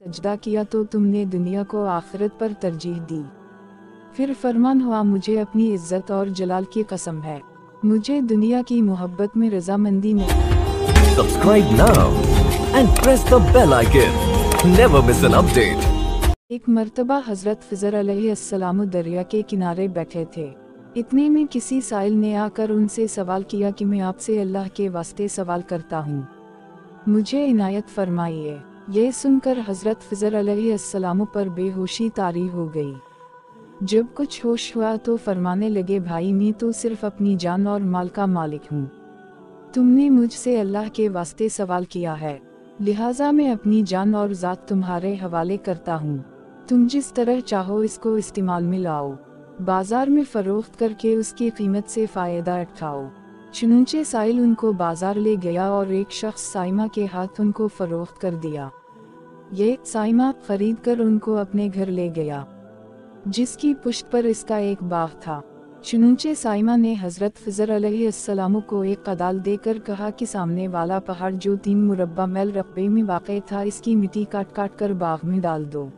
सजदा किया तो तुमने दुनिया को आखिरत पर तरजीह दी। फिर फरमान हुआ, मुझे अपनी इज्जत और जलाल की कसम है, मुझे दुनिया की मोहब्बत में रजामंदी नहीं। Subscribe now and press the bell icon. Never miss an update. एक मर्तबा हजरत फ़िज़र अलैहिस्सलाम दरिया के किनारे बैठे थे। इतने में किसी साइल ने आकर उनसे सवाल किया कि मैं आपसे अल्लाह के वास्ते सवाल करता हूँ, मुझे इनायत फरमाइए। ये सुनकर हजरत फ़िज़र अलैहिस्सलाम पर बेहोशी तारी हो गई। जब कुछ होश हुआ तो फरमाने लगे, भाई मैं तो सिर्फ अपनी जान और माल का मालिक हूँ। तुमने मुझसे अल्लाह के वास्ते सवाल किया है, लिहाजा मैं अपनी जान और ज़ात तुम्हारे हवाले करता हूँ। तुम जिस तरह चाहो इसको इस्तेमाल में लाओ, बाजार में फरोख्त करके उसकी कीमत से फ़ायदा उठाओ। चुनंचे साइल उनको बाजार ले गया और एक शख्स साइमा के हाथ उनको फरोख्त कर दिया। ये साइमा खरीद कर उनको अपने घर ले गया, जिसकी पुश्त पर इसका एक बाग था। चुनंचे साइमा ने हजरत फ़िज़र अलैहिस्सलाम को एक कदाल देकर कहा कि सामने वाला पहाड़ जो 3 मुरब्बा मैल रकबे में वाक़ था, इसकी मिट्टी काट काट कर बाग में डाल दो।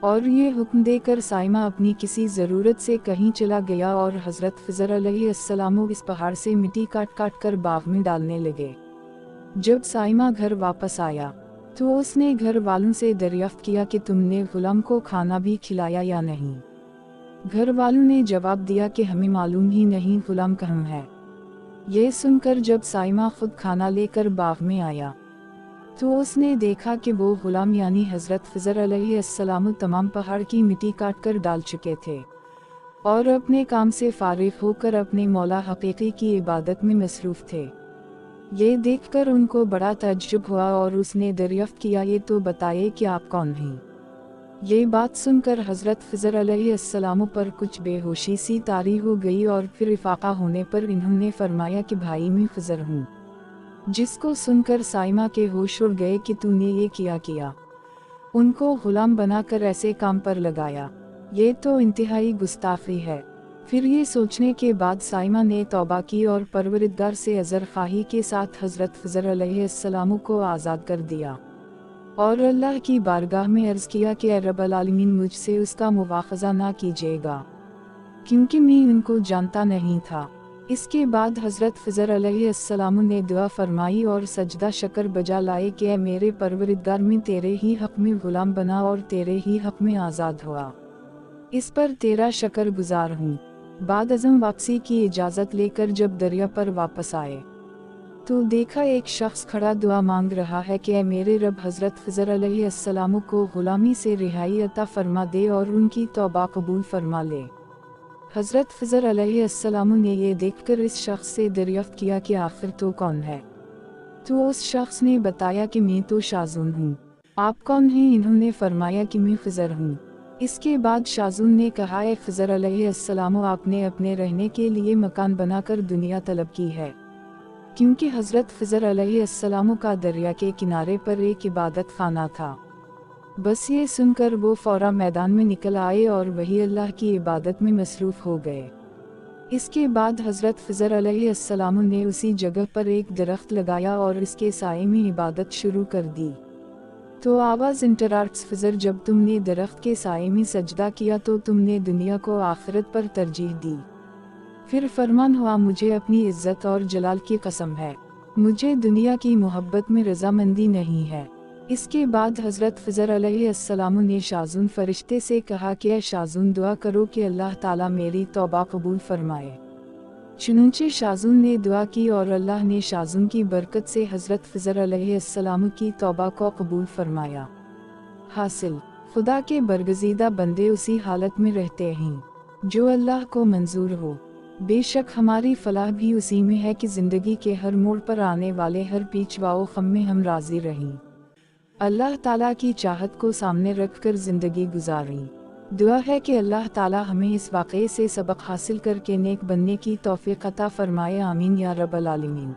और ये हुक्म देकर साइमा अपनी किसी ज़रूरत से कहीं चला गया और हजरत फ़िज़र अलैहिस्सलाम इस पहाड़ से मिट्टी काट काट कर बाग में डालने लगे। जब साइमा घर वापस आया तो उसने घर वालों से दरियाफ्त किया कि तुमने गुलाम को खाना भी खिलाया या नहीं। घर वालों ने जवाब दिया कि हमें मालूम ही नहीं गुलाम कहाँ है। ये सुनकर जब साइमा खुद खाना लेकर बाग में आया तो उसने देखा कि वो गुलाम यानी हजरत फ़िज़र अलैहिस्सलाम तमाम पहाड़ की मिट्टी काट कर डाल चुके थे और अपने काम से फारिग होकर अपने मौला हकीकी की इबादत में मसरूफ़ थे। ये देखकर उनको बड़ा तज्जुब हुआ और उसने दरियाफ्त किया, ये तो बताइए कि आप कौन हैं। ये बात सुनकर हजरत फ़िज़र अलैहिस्सलाम पर कुछ बेहोशी सी तारी हो गई और फिर इफाका होने पर इन्होंने फरमाया कि भाई मैं फ़िज़र हूँ। जिसको सुनकर साइमा के होश उड़ गए कि तूने ये किया। उनको गुलाम बनाकर ऐसे काम पर लगाया, ये तो इंतहाई गुस्ताखी है। फिर ये सोचने के बाद साइमा ने तौबा की और परवरिदगार से अज़र ख़ाही के साथ हजरत फ़िज़र अलैहिस्सलाम को आज़ाद कर दिया और अल्लाह की बारगाह में अर्ज़ किया कि ए रब्बल आलमीन, मुझसे उसका मुआख़ज़ा ना कीजिएगा, क्योंकि मैं उनको जानता नहीं था। इसके बाद हजरत फ़िज़र अलैहिस्सलाम ने दुआ फरमाई और सजदा शकर बजा लाए कि ए मेरे परवरिदगार, में तेरे ही हक़ में ग़ुलाम बना और तेरे ही हक़ में आज़ाद हुआ, इस पर तेरा शकर गुजार हूँ। बाद अज़म वापसी की इजाज़त लेकर जब दरिया पर वापस आए तो देखा एक शख्स खड़ा दुआ मांग रहा है कि ए मेरे रब, हजरत फ़िज़र अलैहिस्सलाम को ग़ुलामी से रिहाई अता फरमा दे और उनकी तौबा कबूल फरमा ले। हजरत फ़िज़र अलैहिस्सलाम ने ये देखकर इस शख्स से दरियाफ्त किया कि आखिर तो कौन है। तो उस शख्स ने बताया कि मैं तो शाज़ून हूँ। आप कौन हैं? इन्होंने फरमाया कि मैं फ़िज़र हूँ। इसके बाद शाज़ून ने कहा, ए फ़िज़र अलैहिस्सलाम, आपने अपने रहने के लिए मकान बनाकर दुनिया तलब की है, क्योंकि हजरत फ़िज़र अलैहिस्सलाम का दरिया के किनारे पर एक इबादत खाना था। बस ये सुनकर वो फ़ौरा मैदान में निकल आए और वही अल्लाह की इबादत में मसरूफ़ हो गए। इसके बाद हजरत फ़िज़र अलैहिस्सलाम ने उसी जगह पर एक दरख्त लगाया और इसके साए में इबादत शुरू कर दी। तो आवाज़ इंटराक्ट्स, फ़िज़र, जब तुमने दरख्त के साए में सजदा किया तो तुमने दुनिया को आखिरत पर तरजीह दी। फिर फरमान हुआ, मुझे अपनी इज्जत और जलाल की कसम है, मुझे दुनिया की मोहब्बत में रजामंदी नहीं है। इसके बाद हजरत फ़िज़र अलैहिस्सलाम ने शाज़ून फरिश्ते से कहा कि ए शाज़ून, दुआ करो कि अल्लाह ताला मेरी तौबा कबूल फरमाए। चुनंचे शाज़ून ने दुआ की और अल्लाह ने शाज़ून की बरकत से हजरत फ़िज़र अलैहिस्सलाम की तौबा को कबूल फरमाया। हासिल, खुदा के बरगज़ीदा बंदे उसी हालत में रहते हैं जो अल्लाह को मंजूर हो। बेशक हमारी फलाह भी उसी में है कि ज़िंदगी के हर मोड़ पर आने वाले हर पीछवाओ ख़म में हम राज़ी रहें, अल्लाह ताला की चाहत को सामने रखकर ज़िंदगी गुजारें। दुआ है कि अल्लाह ताला हमें इस वाक़े से सबक हासिल करके नेक बनने की तौफ़ीक़ अता फ़रमाए। आमीन या रब्बल आलमीन।